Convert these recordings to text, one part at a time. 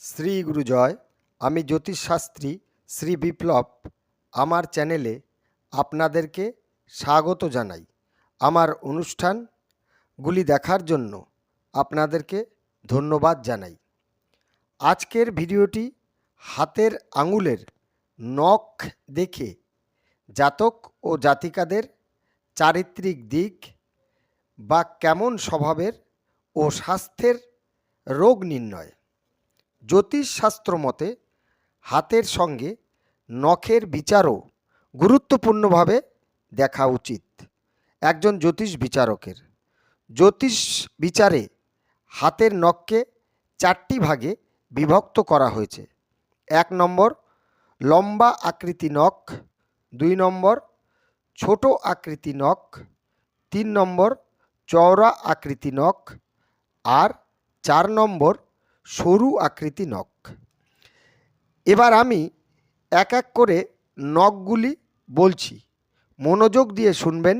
শ্রী গুরুজয়। আমি জ্যোতিষশাস্ত্রী শ্রী বিপ্লব। আমার চ্যানেলে আপনাদেরকে স্বাগত জানাই। আমার অনুষ্ঠানগুলি দেখার জন্য আপনাদেরকে ধন্যবাদ জানাই। আজকের ভিডিওটি হাতের আঙুলের নখ দেখে জাতক ও জাতিকাদের চারিত্রিক দিক বা কেমন স্বভাবের ও স্বাস্থ্যের রোগ নির্ণয়। জ্যোতিষশাস্ত্র মতে হাতের সঙ্গে নখের বিচারও গুরুত্বপূর্ণভাবে দেখা উচিত একজন জ্যোতিষ বিচারকের। জ্যোতিষ বিচারে হাতের নখকে 4টি ভাগে বিভক্ত করা হয়েছে। 1 নম্বর লম্বা আকৃতি নখ, 2 নম্বর ছোট আকৃতি নখ, 3 নম্বর চওড়া আকৃতি নখ, আর 4 নম্বর সরু আকৃতি নখ। এবার আমি এক এক করে নখগুলি বলছি, মনোযোগ দিয়ে শুনবেন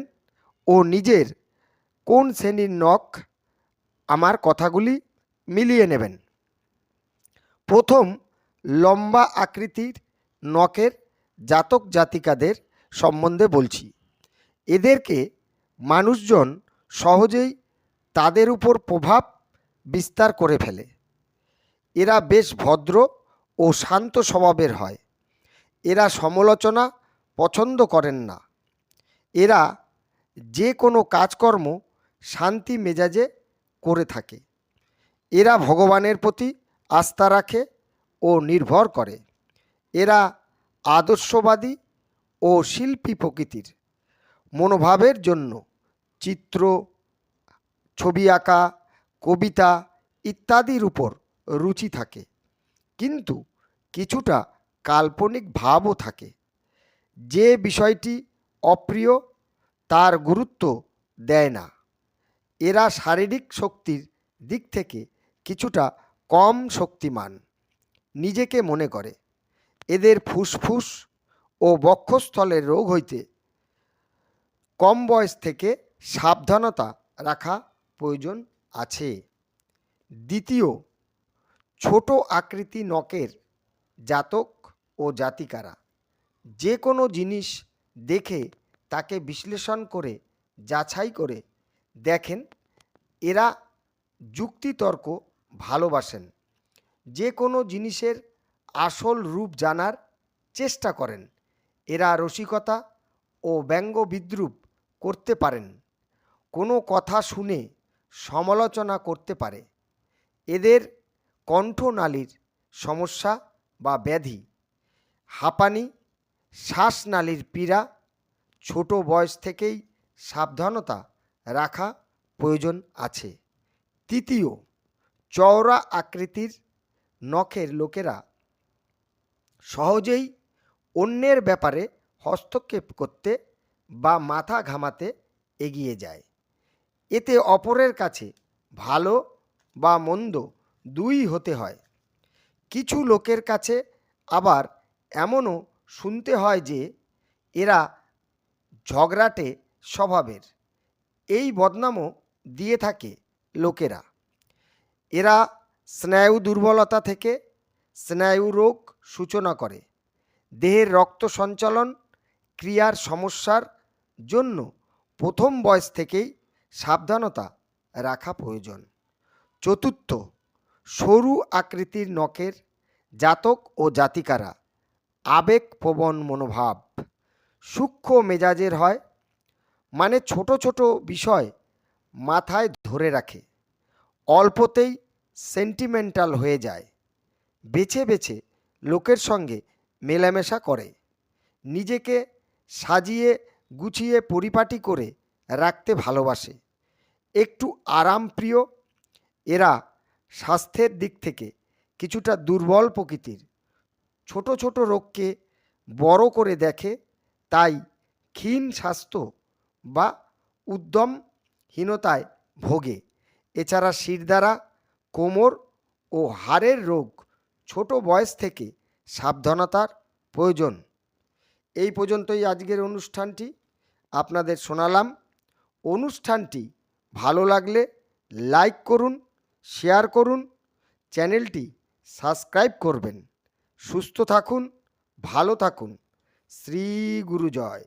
ও নিজের কোন শ্রেণীর নখ আমার কথাগুলি মিলিয়ে নেবেন। প্রথম, লম্বা আকৃতির নখের জাতক জাতিকাদের সম্বন্ধে বলছি। এদেরকে মানুষজন সহজেই তাদের উপর প্রভাব বিস্তার করে ফেলে। এরা বেশ ভদ্র ও শান্ত স্বভাবের হয়। এরা সমালোচনা পছন্দ করেন না। এরা যে কোনো কাজকর্ম শান্তি মেজাজে করে থাকে। এরা ভগবানের প্রতি আস্থা রাখে ও নির্ভর করে। এরা আদর্শবাদী ও শিল্পী প্রকৃতির। মনোভাবের জন্য চিত্র, ছবি আঁকা, কবিতা ইত্যাদির উপর রুচি থাকে, কিন্তু কিছুটা কাল্পনিক ভাবও থাকে। যে বিষয়টি অপ্রিয় তার গুরুত্ব দেয় না। এরা শারীরিক শক্তির দিক থেকে কিছুটা কম শক্তিমান নিজেকে মনে করে। এদের ফুসফুস ও বক্ষস্থলের রোগ হইতে কম বয়স থেকে সাবধানতা রাখা প্রয়োজন আছে। দ্বিতীয়, ছোট আকৃতি নখের জাতক ও জাতিকারা যে কোনো জিনিস দেখে তাকে বিশ্লেষণ করে যাচাই করে দেখেন। এরা যুক্তিতর্ক ভালোবাসেন। যে কোনো জিনিসের আসল রূপ জানার চেষ্টা করেন। এরা রসিকতা ও ব্যঙ্গ বিদ্রূপ করতে পারেন। কোনো কথা শুনে সমালোচনা করতে পারে। এদের কণ্ঠনালীর সমস্যা বা ব্যাধি, হাঁপানি, শ্বাসনালীর পীড়া ছোট বয়স থেকেই সাবধানতা রাখা প্রয়োজন আছে। তৃতীয়, চওড়া আকৃতির নখের লোকেরা সহজেই অন্যের ব্যাপারে হস্তক্ষেপ করতে বা মাথা ঘামাতে এগিয়ে যায়। এতে অপরের কাছে ভালো বা মন্দ দুই হতে হয়। কিছু লোকের কাছে আবার এমনও শুনতে হয় যে এরা ঝগড়াটে স্বভাবের। এই বদনামও দিয়ে থাকে লোকেরা। এরা স্নায়ু দুর্বলতা থেকে স্নায়ু রোগ সূচনা করে। দেহের রক্ত সঞ্চালন ক্রিয়ার সমস্যার জন্য প্রথম বয়স থেকেই সাবধানতা রাখা প্রয়োজন। চতুর্থ, সরু আকৃতির নখের জাতক ও জাতিকারা আবেগপ্রবণ মনোভাব, সূক্ষ্ম মেজাজের হয়। মানে ছোট ছোট বিষয় মাথায় ধরে রাখে, অল্পতেই সেন্টিমেন্টাল হয়ে যায়। বেছে বেছে লোকের সঙ্গে মেলামেশা করে। নিজেকে সাজিয়ে গুছিয়ে পরিপাটি করে রাখতে ভালোবাসে। একটু আরামপ্রিয়। এরা স্বাস্থ্যের দিক থেকে কিছুটা দুর্বল প্রকৃতির। ছোট ছোট রোগকে বড় করে দেখে, তাই ক্ষীণ স্বাস্থ্য বা উদ্যমহীনতায় ভোগে। এছাড়া শিরদাঁড়া, কোমর ও হাড়ের রোগ ছোট বয়স থেকে সাবধানতার প্রয়োজন। এই পর্যন্তই আজকের অনুষ্ঠানটি আপনাদের শোনালাম। অনুষ্ঠানটি ভালো লাগলে লাইক করুন, শেয়ার করুন, চ্যানেলটি সাবস্ক্রাইব করবেন। সুস্থ থাকুন, ভালো থাকুন। শ্রী গুরু জয়।